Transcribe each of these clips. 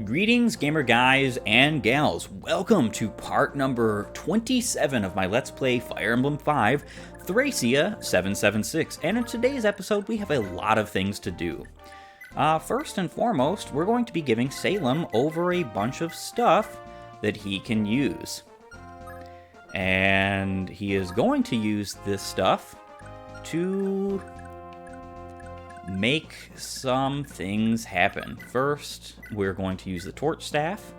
Greetings, gamer guys and gals. Welcome to part number 27 of my Let's Play Fire Emblem 5, Thracia 776. And in today's episode, we have a lot of things to do. First and foremost, we're going to be giving Salem over a bunch of stuff that he can use. And he is going to use this stuff to make some things happen. First, we're going to use the torch staff.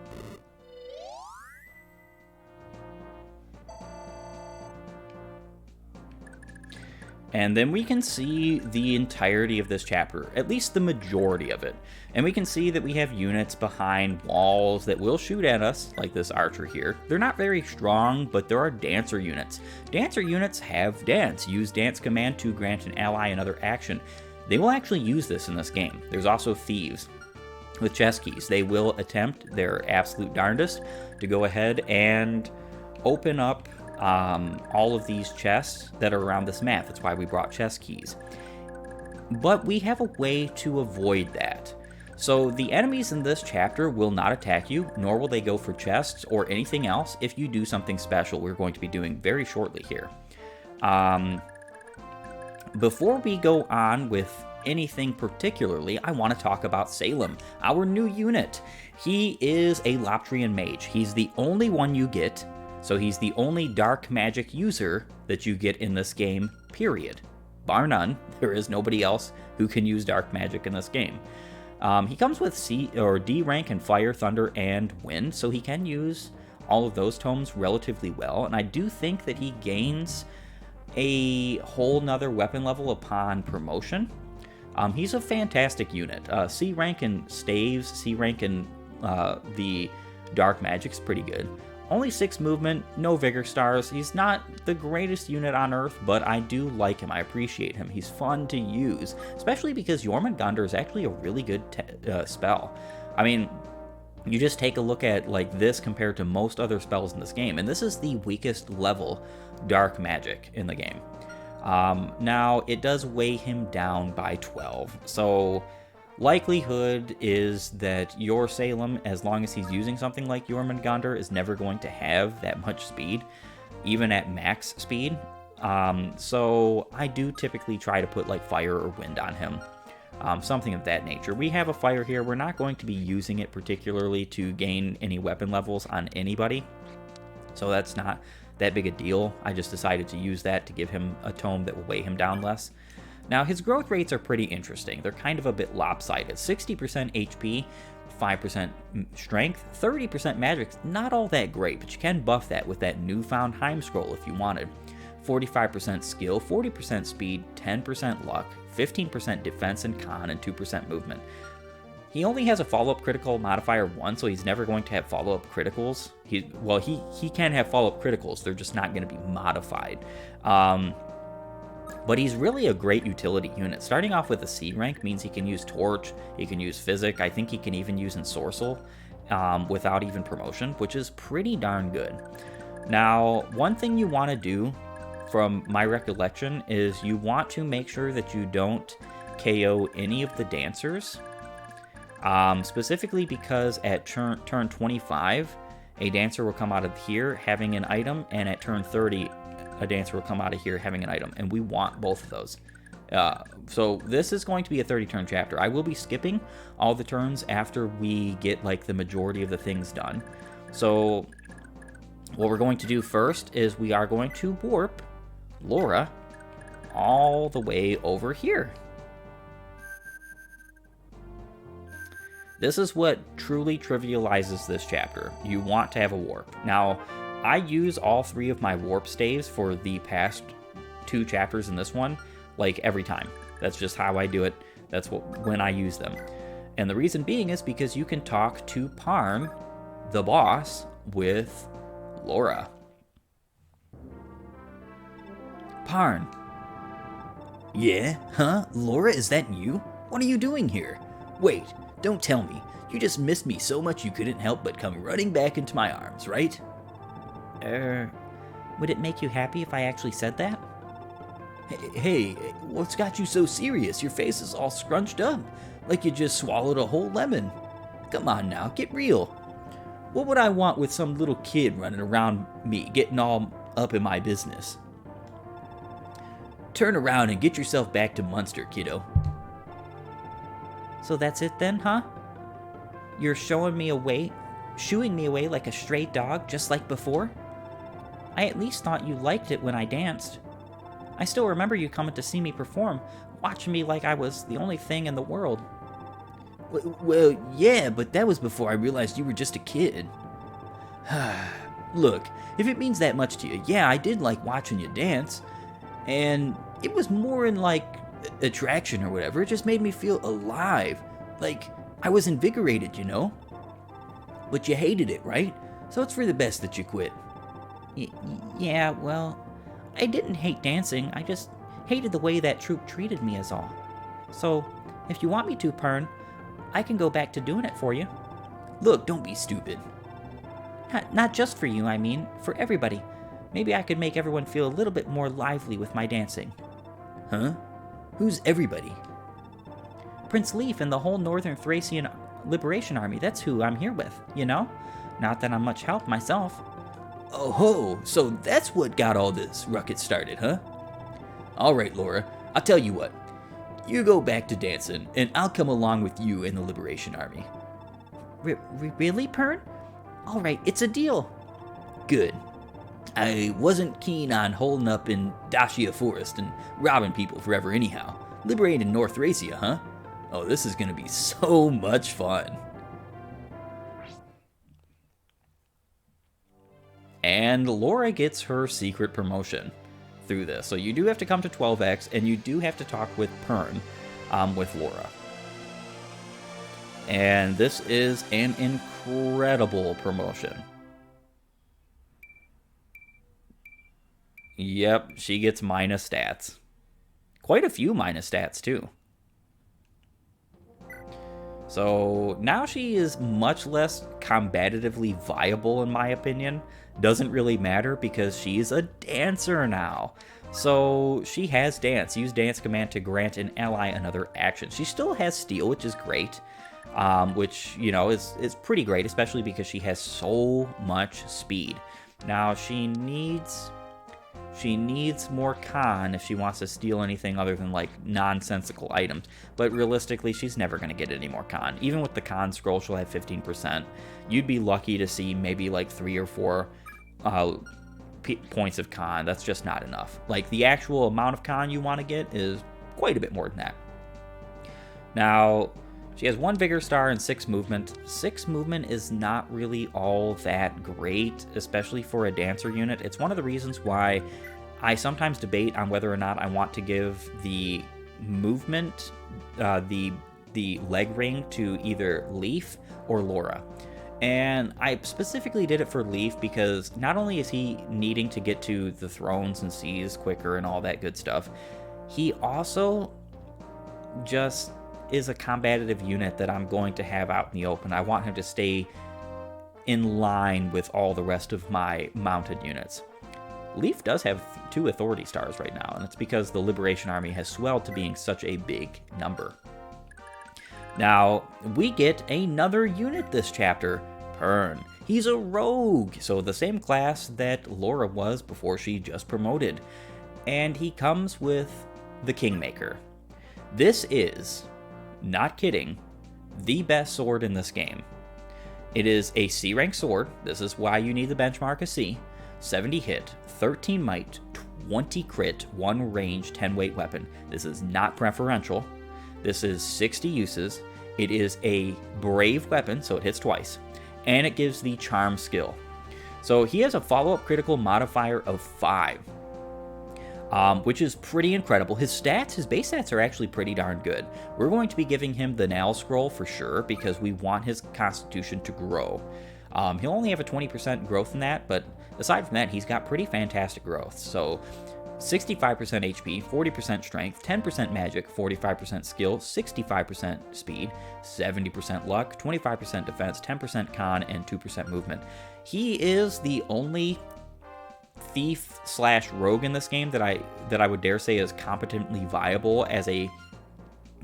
And then we can see the entirety of this chapter, at least the majority of it. And we can see that we have units behind walls that will shoot at us, like this archer here. They're not very strong, but there are dancer units. Dancer units have dance. Use dance command to grant an ally another action. They will actually use this in this game. There's also thieves with chest keys. They will attempt their absolute darndest to go ahead and open up all of these chests that are around this map. That's why we brought chest keys. But we have a way to avoid that. So the enemies in this chapter will not attack you, nor will they go for chests or anything else if you do something special we're going to be doing very shortly here. Before we go on with anything particularly, I want to talk about Salem, our new unit. He is a Loptrian mage. He's the only one you get, so he's the only dark magic user that you get in this game, period. Bar none. There is nobody else who can use dark magic in this game. He comes with C or D rank in fire, thunder, and wind, so he can use all of those tomes relatively well, and I do think that he gains a whole nother weapon level upon promotion. He's a fantastic unit. C rank in staves, C rank in the dark magic's pretty good. Only 6 movement, no vigor stars. He's not the greatest unit on Earth, but I do like him. I appreciate him. He's fun to use, especially because Jormungandr is actually a really good spell. I mean, you just take a look at like this compared to most other spells in this game, and this is the weakest level dark magic in the game. Now, it does weigh him down by 12, so likelihood is that your Salem, as long as he's using something like Jormungandr, is never going to have that much speed, even at max speed. So I do typically try to put like fire or wind on him. Something of that nature. We have a fire here. We're not going to be using it particularly to gain any weapon levels on anybody, so that's not that big a deal. I just decided to use that to give him a tome that will weigh him down less. Now, his growth rates are pretty interesting. They're kind of a bit lopsided. 60% HP, 5% strength, 30% magic. Not all that great, but you can buff that with that newfound Heim Scroll if you wanted. 45% skill, 40% speed, 10% luck, 15% defense and con, and 2% movement. He only has a follow-up critical modifier 1, so he's never going to have follow-up criticals. He can have follow-up criticals, they're just not going to be modified. But he's really a great utility unit. Starting off with a C rank means he can use Torch, he can use Physic, I think he can even use Ensorcel without even promotion, which is pretty darn good. Now, one thing you want to do, from my recollection, is you want to make sure that you don't KO any of the dancers. Specifically because at turn 25, a dancer will come out of here having an item, and at turn 30, a dancer will come out of here having an item, and we want both of those. So this is going to be a 30-turn chapter. I will be skipping all the turns after we get like the majority of the things done. So what we're going to do first is we are going to warp Laura all the way over here. This is what truly trivializes this chapter. You want to have a warp. Now, I use all 3 of my warp staves for the past 2 chapters in this one, like every time. That's just how I do it. That's when I use them. And the reason being is because you can talk to Perne, the boss, with Laura. Perne. Yeah? Huh? Laura, is that you? What are you doing here? Wait, don't tell me. You just missed me so much you couldn't help but come running back into my arms, right? Would it make you happy if I actually said that? Hey, what's got you so serious? Your face is all scrunched up, like you just swallowed a whole lemon. Come on now, get real. What would I want with some little kid running around me, getting all up in my business? Turn around and get yourself back to Munster, kiddo. So that's it then, huh? You're shooing me away like a stray dog, just like before? I at least thought you liked it when I danced. I still remember you coming to see me perform, watching me like I was the only thing in the world. Well, yeah, but that was before I realized you were just a kid. Look, if it means that much to you, yeah, I did like watching you dance. And it was more in, like, attraction or whatever. It just made me feel alive. Like, I was invigorated, you know? But you hated it, right? So it's for the best that you quit. Yeah, well, I didn't hate dancing. I just hated the way that troupe treated me is all. So, if you want me to, Perne, I can go back to doing it for you. Look, don't be stupid. Not just for you, I mean, for everybody. Maybe I could make everyone feel a little bit more lively with my dancing. Huh? Who's everybody? Prince Leif and the whole Northern Thracian Liberation Army, that's who I'm here with, you know? Not that I'm much help myself. Oh ho, so that's what got all this ruckus started, huh? Alright, Laura, I'll tell you what. You go back to dancing, and I'll come along with you in the Liberation Army. Really, Perne? Alright, it's a deal. Good. I wasn't keen on holding up in Thracia Forest and robbing people forever anyhow. Liberating North Thracia, huh? Oh, this is gonna be so much fun. And Laura gets her secret promotion through this. So you do have to come to 12X, and you do have to talk with Perne, with Laura. And this is an incredible promotion. Yep, she gets minus stats. Quite a few minus stats, too. So now she is much less combatively viable, in my opinion. Doesn't really matter because she's a dancer now. So she has dance. Use dance command to grant an ally another action. She still has steal, which is great. Which, you know, is pretty great, especially because she has so much speed. Now she needs more con if she wants to steal anything other than, like, nonsensical items. But realistically, she's never going to get any more con. Even with the con scroll, she'll have 15%. You'd be lucky to see maybe, like, 3 or 4 points of con. That's just not enough. Like, the actual amount of con you want to get is quite a bit more than that. Now, she has 1 Vigor Star and 6 Movement. 6 Movement is not really all that great, especially for a dancer unit. It's one of the reasons why I sometimes debate on whether or not I want to give the movement, the leg ring to either Leif or Laura. And I specifically did it for Leif because not only is he needing to get to the thrones and seas quicker and all that good stuff, he also just is a combative unit that I'm going to have out in the open. I want him to stay in line with all the rest of my mounted units. Leif does have 2 authority stars right now, and it's because the Liberation Army has swelled to being such a big number. Now, we get another unit this chapter, Perne. He's a rogue, so the same class that Laura was before she just promoted. And he comes with the Kingmaker. This is, not kidding, the best sword in this game. It is a C rank sword. This is why you need the benchmark of C. 70 hit, 13 might, 20 crit, 1 range, 10 weight weapon. This is not preferential. This is 60 uses. It is a brave weapon, so it hits twice. And it gives the charm skill. So he has a follow-up critical modifier of 5. Which is pretty incredible. His base stats are actually pretty darn good. We're going to be giving him the Nail Scroll for sure because we want his constitution to grow. He'll only have a 20% growth in that, but aside from that, he's got pretty fantastic growth. So 65% HP, 40% strength, 10% magic, 45% skill, 65% speed, 70% luck, 25% defense, 10% con, and 2% movement. He is the only thief/rogue in this game that I would dare say is competently viable as a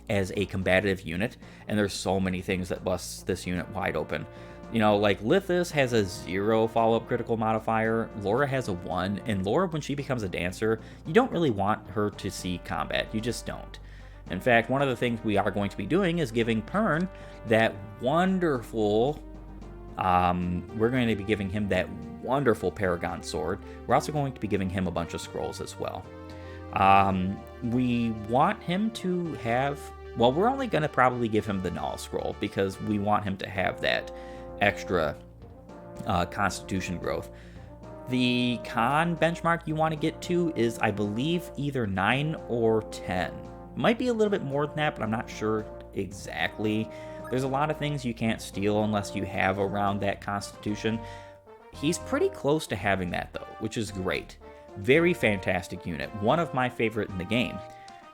as a combative unit, and there's so many things that bust this unit wide open. You know, like Lithis has a 0 follow-up critical modifier, Laura has a 1, and Laura, when she becomes a dancer, you don't really want her to see combat. You just don't. In fact, one of the things we are going to be doing is giving Perne that wonderful... we're going to be giving him that wonderful Paragon Sword. We're also going to be giving him a bunch of scrolls as well. We want him to have... Well, we're only going to probably give him the Null Scroll because we want him to have that extra Constitution growth. The con benchmark you want to get to is, I believe, either 9 or 10. Might be a little bit more than that, but I'm not sure exactly. There's a lot of things you can't steal unless you have around that Constitution. He's pretty close to having that, though, which is great. Very fantastic unit. One of my favorite in the game.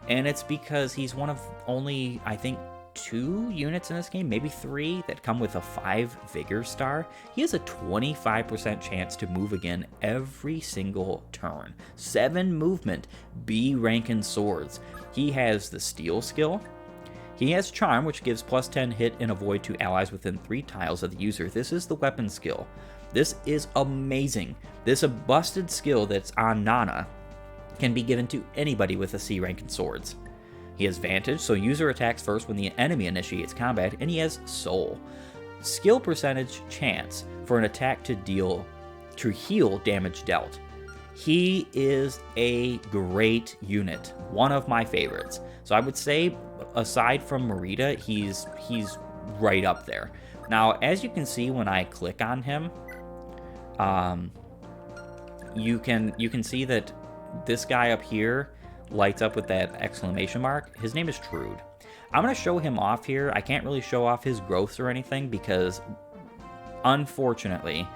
And it's because he's one of only, I think, 2 units in this game, maybe 3, that come with a 5 Vigor Star. He has a 25% chance to move again every single turn. 7 movement, B rank in swords. He has the Steel skill. He has Charm, which gives plus 10 hit and avoid to allies within 3 tiles of the user. This is the weapon skill. This is amazing. This busted skill that's on Nana can be given to anybody with a C rank in swords. He has Vantage, so user attacks first when the enemy initiates combat, and he has Soul. Skill percentage chance for an attack to heal damage dealt. He is a great unit, one of my favorites. So I would say, aside from Merida, he's right up there. Now, as you can see when I click on him, you can see that this guy up here lights up with that exclamation mark. His name is Trude. I'm going to show him off here. I can't really show off his growths or anything because, unfortunately,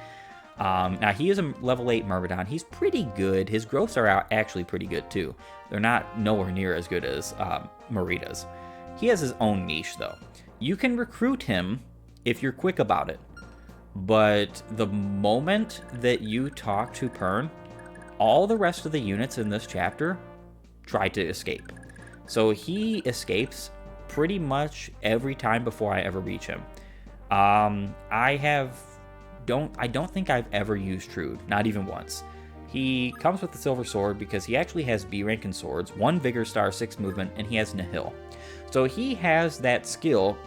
now he is a level 8 Myrmidon. He's pretty good. His growths are actually pretty good too. They're not nowhere near as good as Merida's. He has his own niche though. You can recruit him if you're quick about it. But the moment that you talk to Perne, all the rest of the units in this chapter try to escape. So he escapes pretty much every time before I ever reach him. I don't think I've ever used Trude, not even once. He comes with the Silver Sword because he actually has B rank in swords, 1 Vigor Star, 6 movement, and he has Nihil. So he has that skill,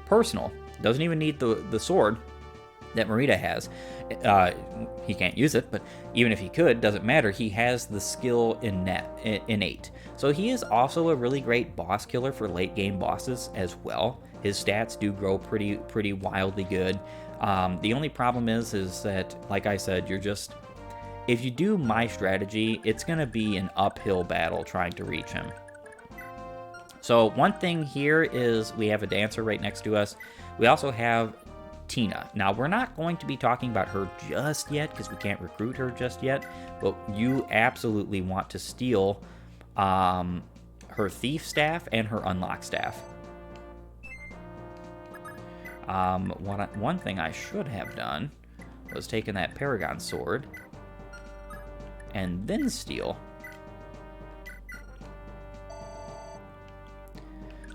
personal, doesn't even need the sword that Merida has. He can't use it, but even if he could, doesn't matter. He has the skill innate. So he is also a really great boss killer for late game bosses as well. His stats do grow pretty wildly good. The only problem is that, like I said, if you do my strategy, it's going to be an uphill battle trying to reach him. So one thing here is we have a dancer right next to us. We also have Tina. Now, we're not going to be talking about her just yet because we can't recruit her just yet, but you absolutely want to steal her Thief Staff and her Unlock Staff. One thing I should have done was taken that Paragon Sword and then steal.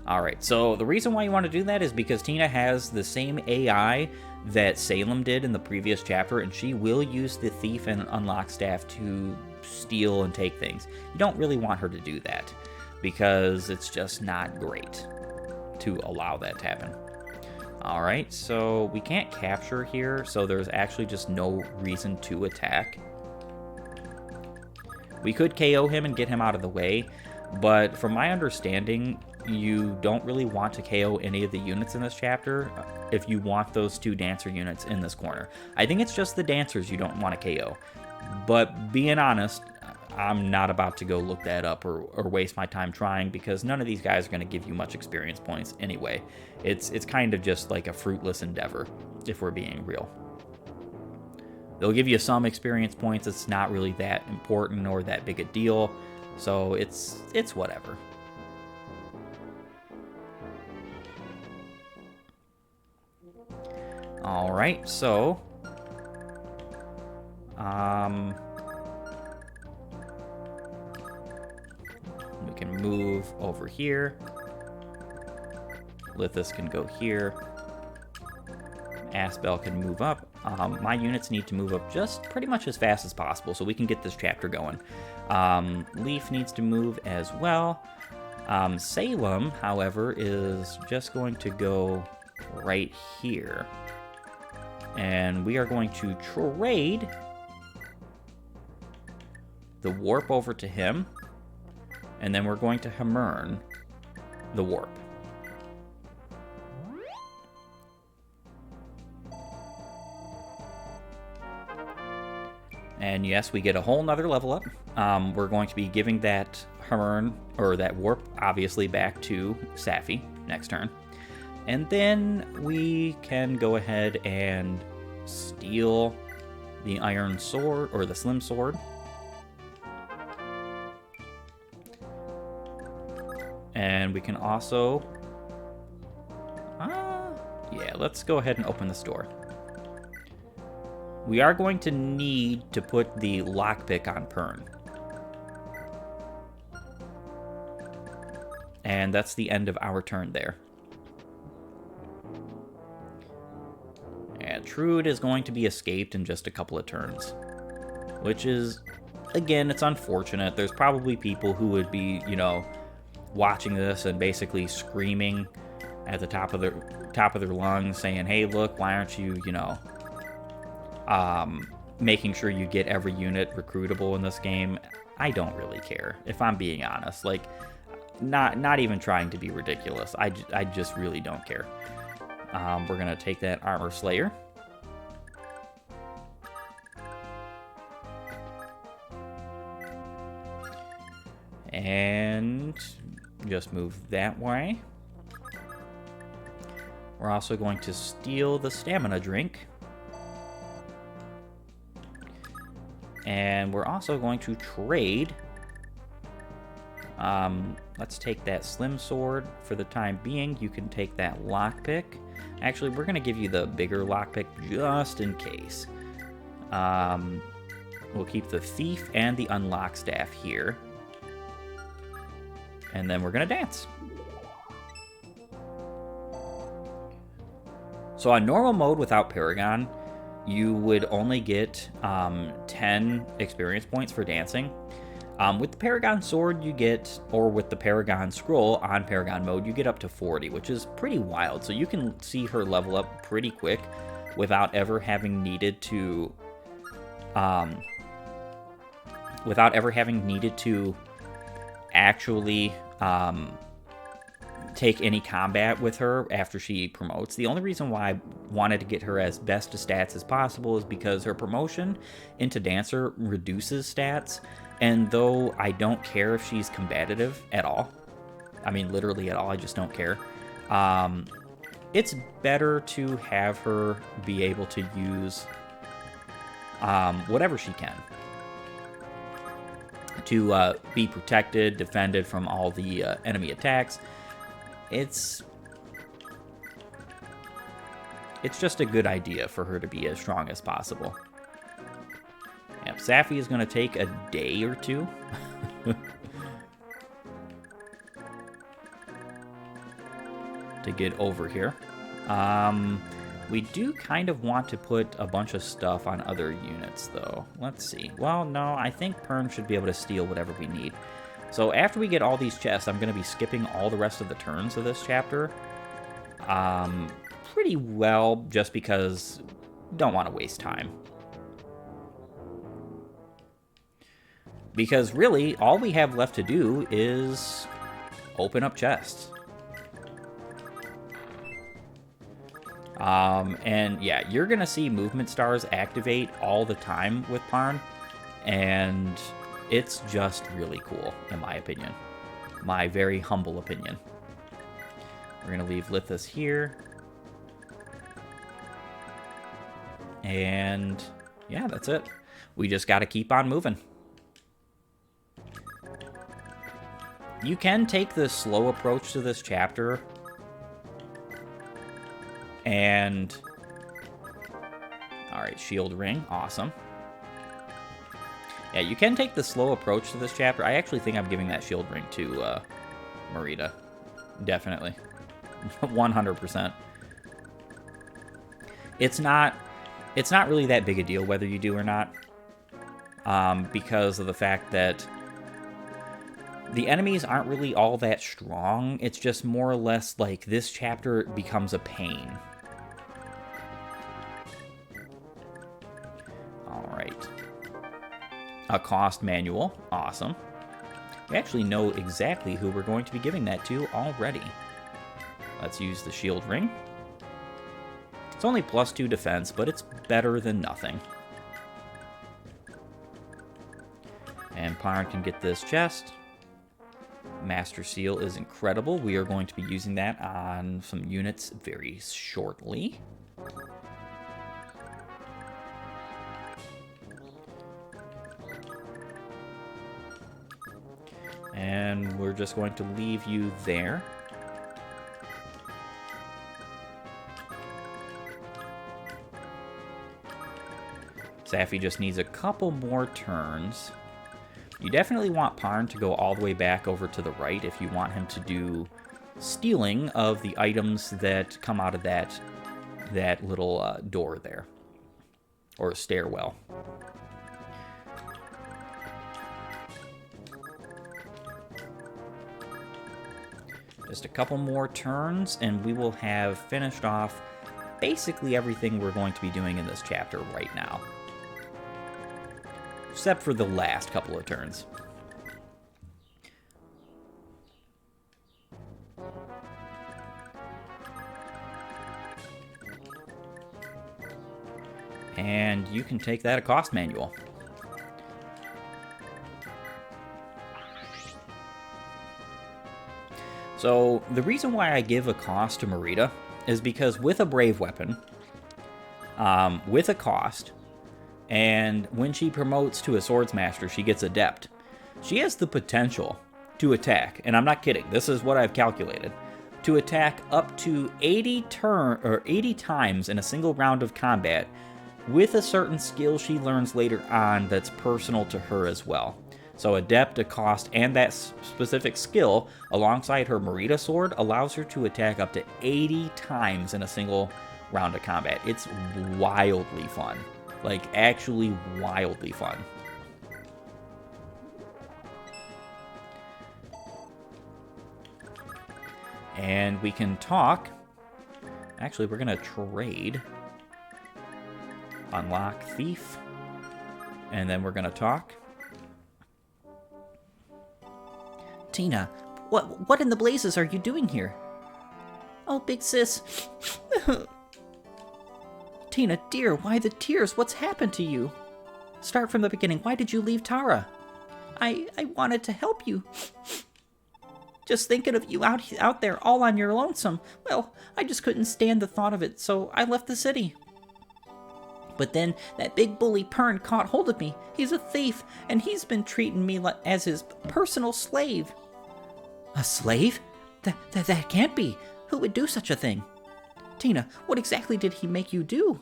Alright, so the reason why you want to do that is because Tina has the same AI that Salem did in the previous chapter, and she will use the Thief and Unlock Staff to steal and take things. You don't really want her to do that, because it's just not great to allow that to happen. Alright, so we can't capture here, so there's actually just no reason to attack. We could KO him and get him out of the way, but from my understanding, you don't really want to KO any of the units in this chapter if you want those 2 dancer units in this corner. I think it's just the dancers you don't want to KO. But being honest, I'm not about to go look that up or waste my time trying, because none of these guys are going to give you much experience points anyway. It's kind of just like a fruitless endeavor, if we're being real. They'll give you some experience points. It's not really that important or that big a deal, so it's whatever. Alright, so we can move over here. Lithus can go here. Aspel can move up. My units need to move up just pretty much as fast as possible so we can get this chapter going. Leaf needs to move as well. Salem, however, is just going to go right here. And we are going to trade the warp over to him. And then we're going to Hamern the warp. And yes, we get a whole nother level up. We're going to be giving that Hamern, or that warp, obviously, back to Safi next turn. And then we can go ahead and steal the iron sword, or the slim sword. And we can also... yeah, let's go ahead and open this door. We are going to need to put the lockpick on Perne. And that's the end of our turn there. And Trude is going to be escaped in just a couple of turns. Which is, again, it's unfortunate. There's probably people who would be, you know, watching this and basically screaming at the top of their lungs saying, hey, look, why aren't you, you know, making sure you get every unit recruitable in this game. I don't really care, if I'm being honest. Like, not even trying to be ridiculous. I just really don't care. We're going to take that Armor Slayer. And just move that way. We're also going to steal the stamina drink. And we're also going to trade. Let's take that slim sword for the time being. You can take that lockpick. Actually, we're going to give you the bigger lockpick just in case. We'll keep the thief and the unlock staff here. And then we're going to dance. So on normal mode without Paragon, you would only get 10 experience points for dancing. With the Paragon Sword, you get, or with the Paragon Scroll on Paragon mode, you get up to 40, which is pretty wild. So you can see her level up pretty quick without ever having needed to, actually take any combat with her after she promotes. The only reason why I wanted to get her as best to stats as possible is because her promotion into Dancer reduces stats, and though I don't care if she's combative at all, I mean literally at all, I just don't care, it's better to have her be able to use whatever she can to be protected, defended from all the enemy attacks. It's just a good idea for her to be as strong as possible. Yep, Safi is going to take a day or two. To get over here. We do kind of want to put a bunch of stuff on other units, though. Let's see. Well, no, I think Perne should be able to steal whatever we need. So after we get all these chests, I'm going to be skipping all the rest of the turns of this chapter. Pretty well, just because don't want to waste time. Because really, all we have left to do is open up chests. And yeah, you're going to see movement stars activate all the time with Perne, and it's just really cool, in my opinion. My very humble opinion. We're going to leave Lithus here. And yeah, that's it. We just got to keep on moving. You can take the slow approach to this chapter. And alright, shield ring, awesome. Yeah, you can take the slow approach to this chapter. I actually think I'm giving that shield ring to Marita. Definitely. 100%. It's not really that big a deal whether you do or not, because of the fact that the enemies aren't really all that strong. It's just more or less like this chapter becomes a pain. Alright. A cost manual. Awesome. We actually know exactly who we're going to be giving that to already. Let's use the shield ring. It's only +2 defense, but it's better than nothing. And Perne can get this chest. Master Seal is incredible. We are going to be using that on some units very shortly. And we're just going to leave you there. Safi just needs a couple more turns. You definitely want Perne to go all the way back over to the right if you want him to do stealing of the items that come out of that little door there. Or stairwell. Just a couple more turns, and we will have finished off basically everything we're going to be doing in this chapter right now. Except for the last couple of turns. And you can take that a cost manual. So, the reason why I give a cost to Merida is because with a brave weapon, with a cost, and when she promotes to a swordsmaster, she gets adept. She has the potential to attack, and I'm not kidding, this is what I've calculated, to attack up to 80 times in a single round of combat with a certain skill she learns later on that's personal to her as well. So adept, a cost, and that specific skill alongside her Merida sword allows her to attack up to 80 times in a single round of combat. It's wildly fun. Like, actually wildly fun. And we can talk. Actually, we're going to trade. Unlock Thief. And then we're going to talk. Tina, what in the blazes are you doing here? Oh, big sis. Tina, dear, why the tears? What's happened to you? Start from the beginning. Why did you leave Tara? I wanted to help you. Just thinking of you out there all on your lonesome. Well, I just couldn't stand the thought of it, so I left the city. But then that big bully Perne caught hold of me. He's a thief, and he's been treating me as his personal slave. A slave? That can't be. Who would do such a thing? Tina, what exactly did he make you do?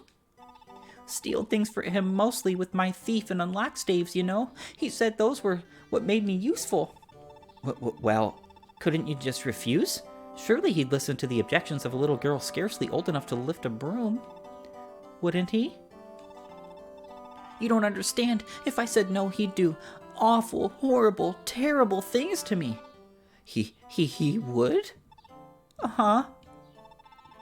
Steal things for him, mostly with my thief and unlock staves, you know. He said those were what made me useful. Well, couldn't you just refuse? Surely he'd listen to the objections of a little girl scarcely old enough to lift a broom. Wouldn't he? You don't understand. If I said no, he'd do awful, horrible, terrible things to me. He would? Uh-huh.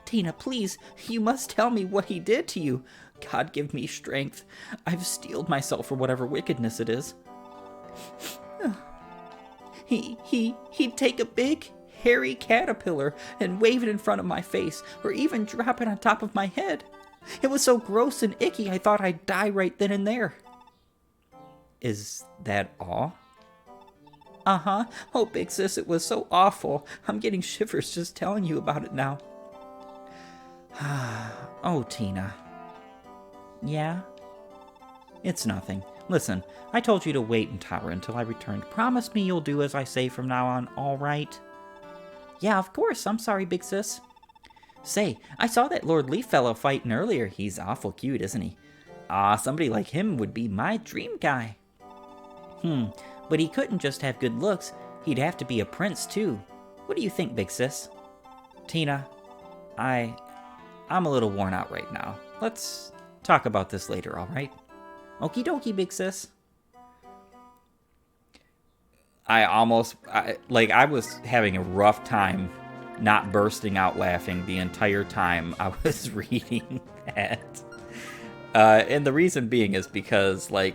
Tina, please, you must tell me what he did to you. God give me strength. I've steeled myself for whatever wickedness it is. He'd take a big, hairy caterpillar and wave it in front of my face, or even drop it on top of my head. It was so gross and icky, I thought I'd die right then and there. Is that all? Uh-huh. Oh, big sis, it was so awful. I'm getting shivers just telling you about it now. Oh, Tina. Yeah? It's nothing. Listen, I told you to wait in Tara until I returned. Promise me you'll do as I say from now on, all right? Yeah, of course. I'm sorry, big sis. Say, I saw that Lord Leaf fellow fighting earlier. He's awful cute, isn't he? Somebody like him would be my dream guy. But he couldn't just have good looks. He'd have to be a prince, too. What do you think, big sis? Tina, I'm a little worn out right now. Let's talk about this later, all right? Okie dokie, big sis. I was having a rough time not bursting out laughing the entire time I was reading that. And the reason being is because, like,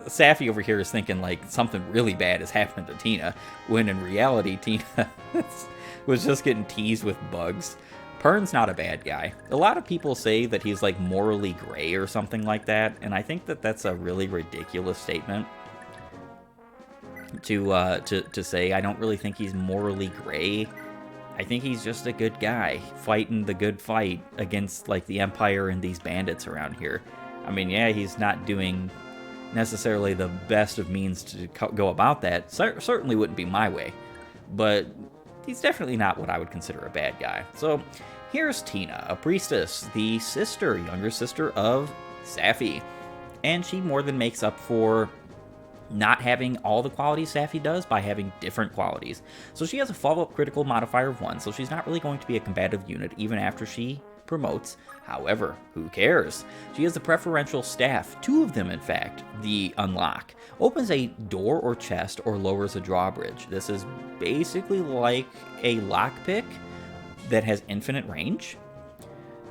Safi over here is thinking, like, something really bad has happened to Tina, when in reality, Tina was just getting teased with bugs. Perne's not a bad guy. A lot of people say that he's, like, morally gray or something like that, and I think that that's a really ridiculous statement to say. I don't really think he's morally gray. I think he's just a good guy, fighting the good fight against, like, the Empire and these bandits around here. I mean, yeah, he's not doing necessarily the best of means to go about that. Certainly wouldn't be my way. But he's definitely not what I would consider a bad guy. So here's Tina, a priestess, the younger sister of Safi. And she more than makes up for not having all the qualities Safi does by having different qualities. So she has a follow-up critical modifier of 1, so she's not really going to be a combative unit even after she promotes. However, who cares? She has the preferential staff, 2 of them in fact, the unlock. Opens a door or chest or lowers a drawbridge. This is basically like a lockpick that has infinite range.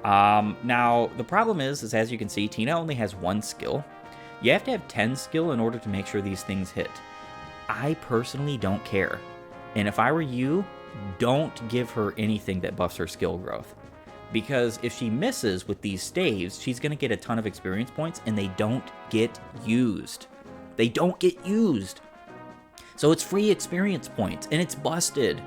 Now, the problem is as you can see, Tina only has 1 skill. You have to have 10 skill in order to make sure these things hit. I personally don't care. And if I were you, don't give her anything that buffs her skill growth. Because if she misses with these staves, she's going to get a ton of experience points, and they don't get used. They don't get used. So it's free experience points, and it's busted.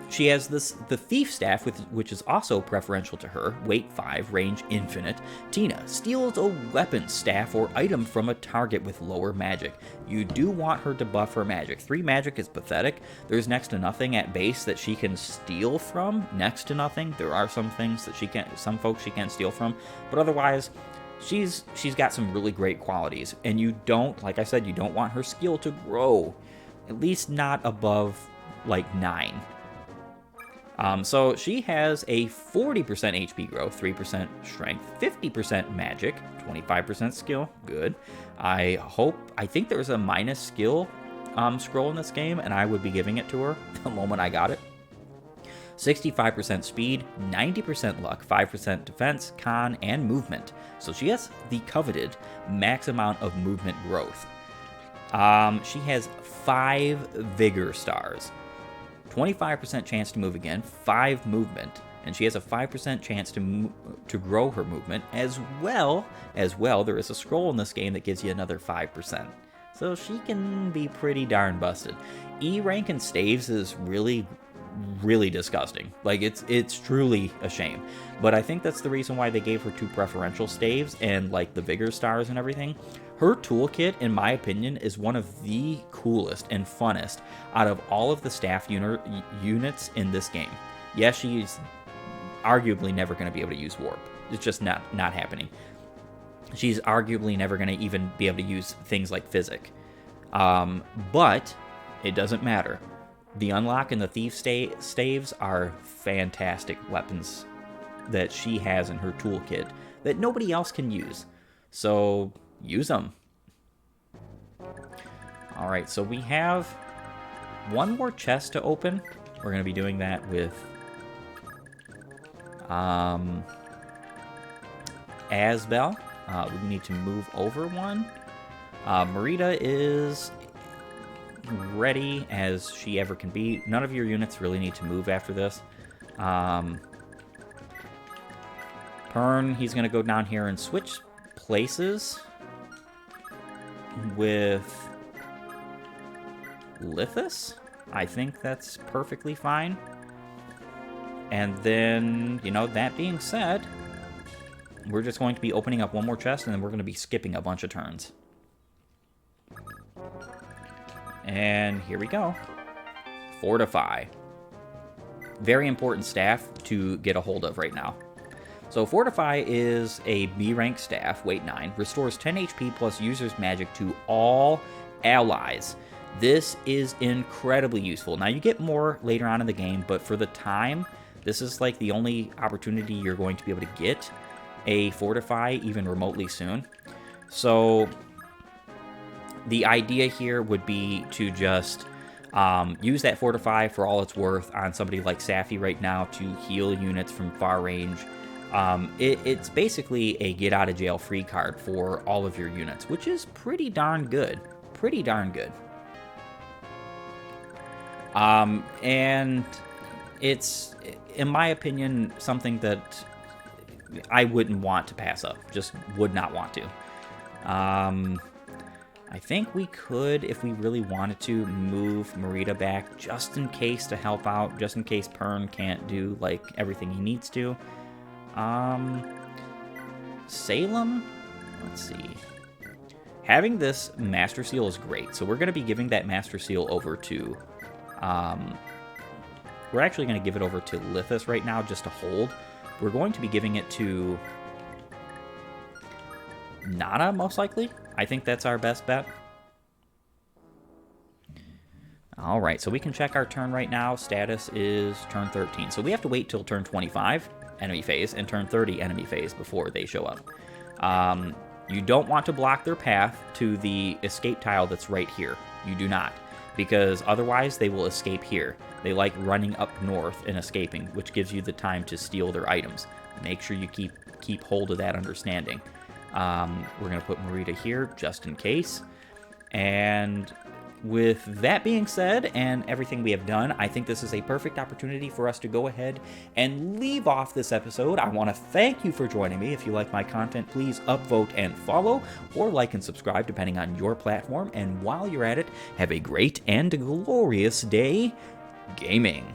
She has the Thief Staff, which is also preferential to her, weight 5, range infinite. Tina steals a weapon, staff, or item from a target with lower magic. You do want her to buff her magic. 3 magic is pathetic. There's next to nothing at base that she can steal from. Next to nothing. There are some things that some folks she can't steal from, but otherwise, she's got some really great qualities. And you don't, like I said, you don't want her skill to grow, at least not above like 9. So she has a 40% HP growth, 3% strength, 50% magic, 25% skill, good. I think there's a minus skill scroll in this game, and I would be giving it to her the moment I got it. 65% speed, 90% luck, 5% defense, con, and movement. So she has the coveted max amount of movement growth. She has 5 vigor stars. 25% chance to move again, 5 movement, and she has a 5% chance to grow her movement, as well. There is a scroll in this game that gives you another 5%. So she can be pretty darn busted. E rank and staves is really, really disgusting. Like, it's truly a shame. But I think that's the reason why they gave her 2 preferential staves and, like, the vigor stars and everything. Her toolkit, in my opinion, is one of the coolest and funnest out of all of the staff units in this game. Yes, she's arguably never going to be able to use warp. It's just not happening. She's arguably never going to even be able to use things like physic. But it doesn't matter. The unlock and the thief staves are fantastic weapons that she has in her toolkit that nobody else can use. So use them. Alright, so we have 1 more chest to open. We're going to be doing that with Asbel. We need to move over 1. Marita is ready as she ever can be. None of your units really need to move after this. Perne, he's going to go down here and switch places with Lithus. I think that's perfectly fine. And then, that being said, we're just going to be opening up 1 more chest, and then we're going to be skipping a bunch of turns. And here we go. Fortify. Very important staff to get a hold of right now. So Fortify is a B rank staff, weight 9, restores 10 HP plus user's magic to all allies. This is incredibly useful. Now you get more later on in the game, but for the time, This is like the only opportunity you're going to be able to get a fortify even remotely soon. So the idea here would be to just use that fortify for all it's worth on somebody like Safi right now to heal units from far range. It's basically a get out of jail free card for all of your units, which is pretty darn good. Pretty darn good. And it's, in my opinion, something that I wouldn't want to pass up. Just would not want to. I think we could, if we really wanted to, move Marita back just in case to help out, just in case Perne can't do like everything he needs to. Salem, let's see. Having this Master Seal is great, so we're going to be giving that Master Seal over to, we're actually going to give it over to Lithus right now just to hold. We're going to be giving it to Nana, most likely. I think that's our best bet. Alright, so we can check our turn right now. Status is turn 13. So we have to wait till turn 25, enemy phase, and turn 30, enemy phase, before they show up. You don't want to block their path to the escape tile that's right here. You do not. Because otherwise they will escape here. They like running up north and escaping, which gives you the time to steal their items. Make sure you keep hold of that understanding. We're going to put Marita here just in case. And with that being said, and everything we have done, I think this is a perfect opportunity for us to go ahead and leave off this episode. I want to thank you for joining me. If you like my content, please upvote and follow, or like and subscribe depending on your platform. And while you're at it, have a great and glorious day gaming.